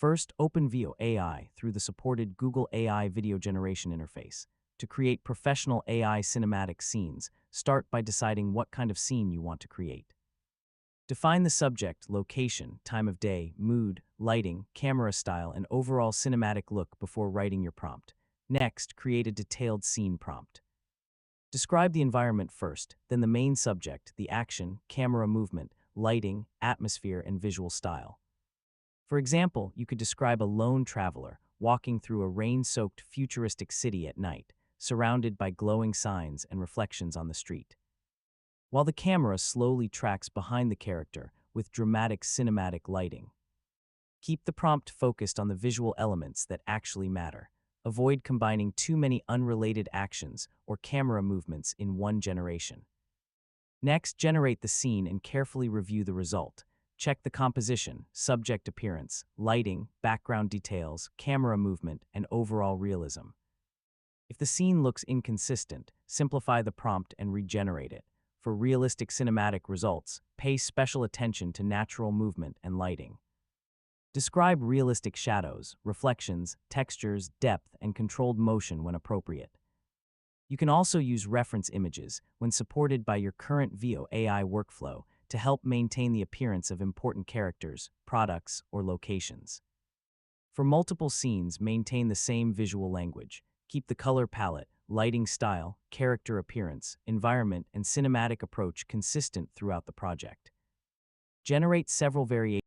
First, open Veo AI through the supported Google AI video generation interface. To create professional AI cinematic scenes, start by deciding what kind of scene you want to create. Define the subject, location, time of day, mood, lighting, camera style, and overall cinematic look before writing your prompt. Next, create a detailed scene prompt. Describe the environment first, then the main subject, the action, camera movement, lighting, atmosphere, and visual style. For example, you could describe a lone traveler walking through a rain-soaked futuristic city at night, surrounded by glowing signs and reflections on the street, while the camera slowly tracks behind the character with dramatic cinematic lighting. Keep the prompt focused on the visual elements that actually matter. Avoid combining too many unrelated actions or camera movements in one generation. Next, generate the scene and carefully review the result. Check the composition, subject appearance, lighting, background details, camera movement, and overall realism. If the scene looks inconsistent, simplify the prompt and regenerate it. For realistic cinematic results, pay special attention to natural movement and lighting. Describe realistic shadows, reflections, textures, depth, and controlled motion when appropriate. You can also use reference images when supported by your current Veo AI workflow to help maintain the appearance of important characters, products, or locations. For multiple scenes, maintain the same visual language. Keep the color palette, lighting style, character appearance, environment, and cinematic approach consistent throughout the project. Generate several variations